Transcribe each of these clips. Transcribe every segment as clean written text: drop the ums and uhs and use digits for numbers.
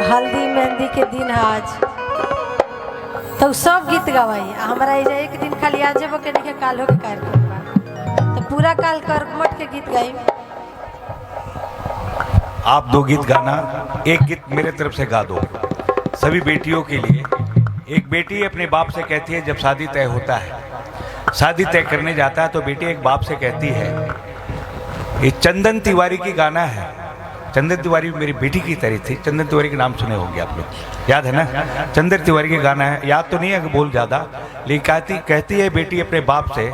हल्दी मेहंदी के दिन है आज, तो सब गीत गवाई। हमारा एक दिन खाली आज जेबो के नहीं कालो के कार्यक्रम बा, तो पूरा काल कर्मठ के गीत गाई। आप 2 गीत गाना, एक गीत मेरे तरफ से गा दो सभी बेटियों के लिए। एक बेटी अपने बाप से कहती है, जब शादी तय होता है, शादी तय करने जाता है, तो बेटी एक बाप से कहती है, ये चंदन तिवारी की गाना है। चंदन तिवारी मेरी बेटी की तरह थी। चंदन तिवारी के नाम सुने होंगे आप लोग, याद है ना? चंदन तिवारी के गाना है, याद तो नहीं है बोल ज़्यादा, लेकिन कहती है बेटी अपने बाप से,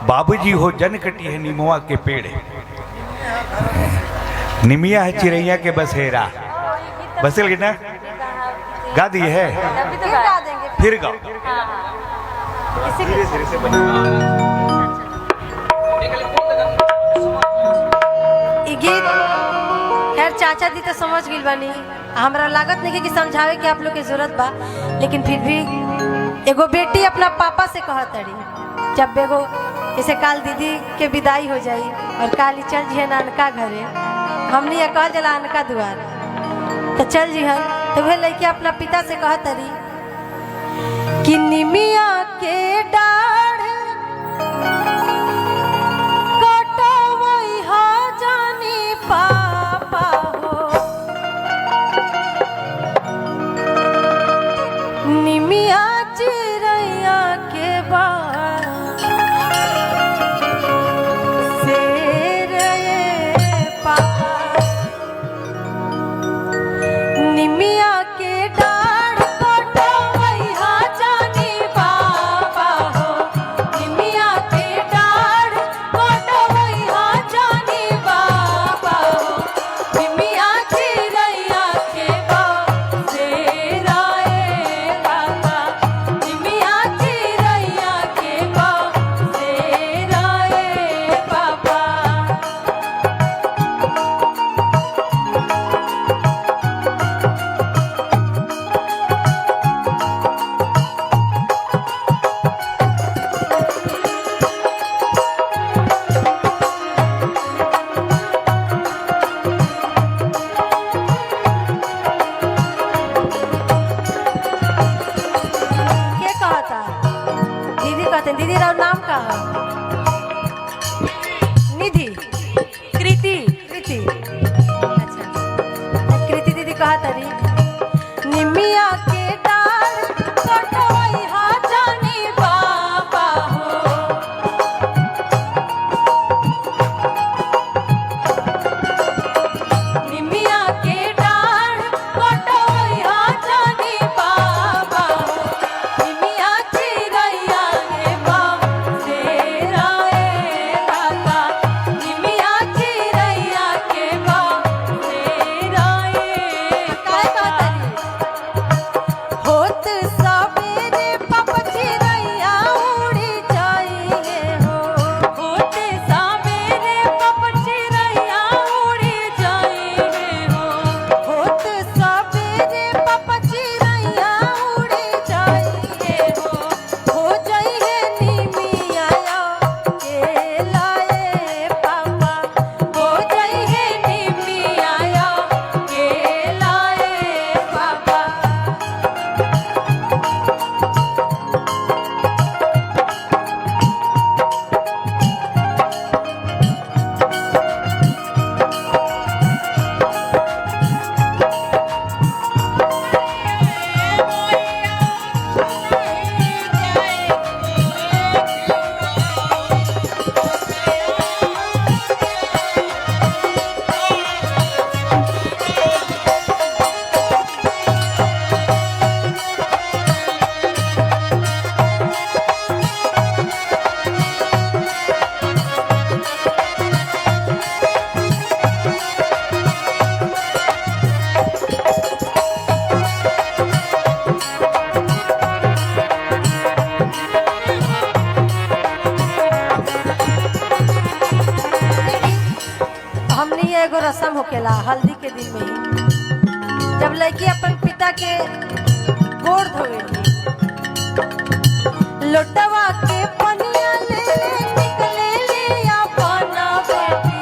बाबूजी हो जन कटी है नीमुआ के पेड़, निमिया है चिड़ैया के बसेरा। बसेल ना गा दी है, फिर गाओ। गीत खैर चाचा दी तो समझ गई बानी, हमरा लागत नहीं कि समझावे के आप लोग के जरूरत बा, लेकिन फिर भी एगो बेटी अपना पापा से कहत रही, जब एगो इसे काल दीदी के विदाई हो जाई और काली चल जी है नानका घरे, हमने ये कह जला अनका दुआर, तो चल जी है, तो वह लड़की अपना पिता से कहत रही कि निमिया के डाढ़ कटवई हा जानी पापा हो, निमिया चिड़ैया के बाढ़ से रे पापा, निमिया के डाढ़ कटवई हा जानी पापा हो, निमिया के डाढ़ कटवई हा जानी पापा हो, निमिया चिड़ैया के बाढ़ से राए पापा, निमिया चिड़ैया के बाढ़ से राए पापा। के कहता दीदी, कहते दीदी राव नाम का है? निधि, कृति, कृति, अच्छा कृति दीदी कहता रही, निमिया के डाढ़ कटवई हा जानी पापा हो, निमिया के डाढ़ कटवई हा जानी पापा हो, निमिया चिड़ैया के बाढ़ से राए पापा, निमिया चिड़ैया के बाढ़ से राए। काय कहतरी होत सवेरे पापा चिड़ैया उड़ी जाइए हो, होत सवेरे पापा चिड़ैया उड़ी जाइए हो, होत सवेरे पापा चिड़ैया उड़ी जाइए हो जाइए निमिया के लाए पापा, हो जाइए निमिया के लाए पापा। हमने ये एगो रस्म होकेला हल्दी के दिन में ही, जब लड़की अपन पिता के गोड़ धोवेली, लोटवा के पनिया ले ले निकले ले अपन बेटी,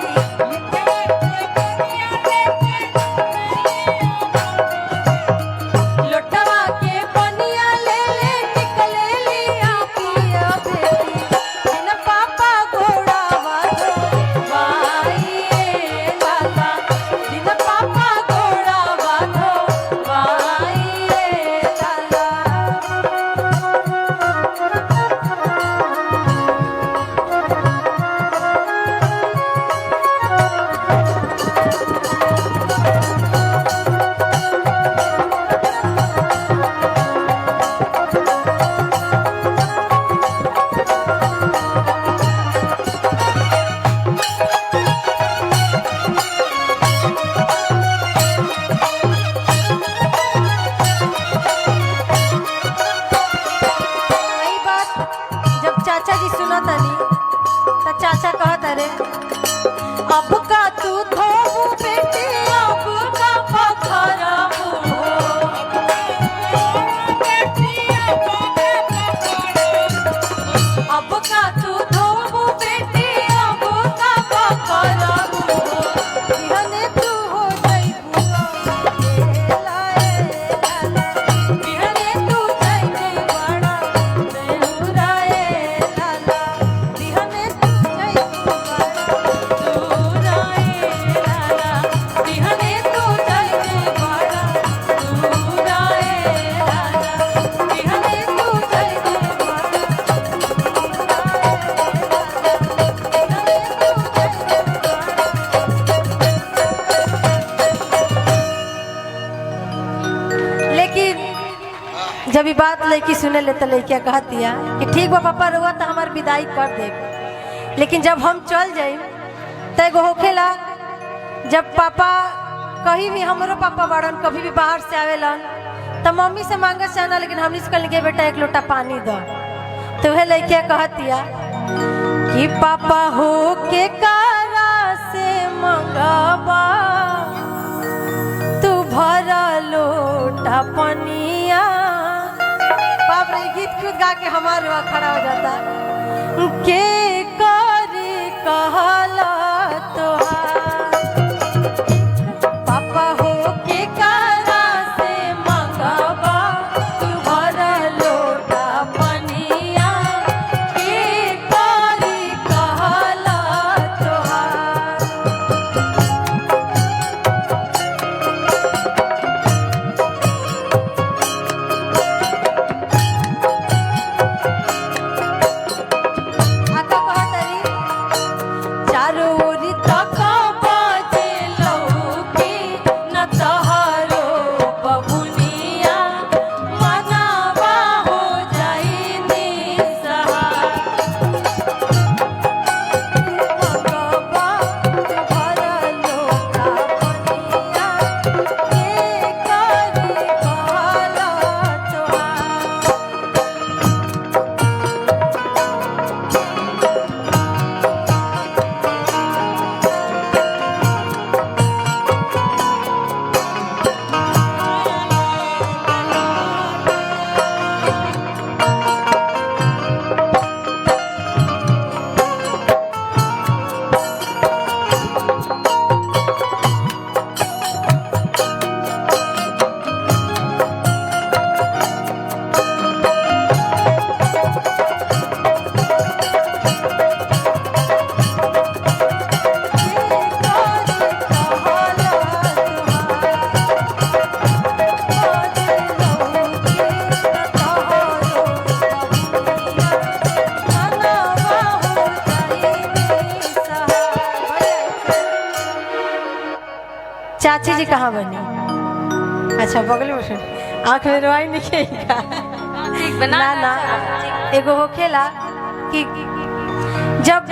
जब ये बात लड़की सुने ले तो लड़किया कहती है कि ठीक बा पापा रुआ तो हमार विदाई कर दे, लेकिन जब हम चल जाए तो एगो होखेला जब पापा कहीं भी हमारो पापा बड़न कभी भी बाहर से आवेलन तो मम्मी से मांगे चाहना, लेकिन हमने से कहल के बेटा एक लोटा पानी दो। तो वह लड़किया कहतिया कि पापा हो के कारा से मंगाबा तू भरा लोटा पनिया। बाप रे गीत खुद गा के हमारे वहाँ खड़ा हो जाता के करी कहला तोहार पापा हो के कारा से मंगाबा तू भरा लोटा पनिया के करी कहला तोहार। चाची जी कहाँ बनी? अच्छा बगल में सुन, आँख में रोई नहीं ना ना एगो होखेला कि जब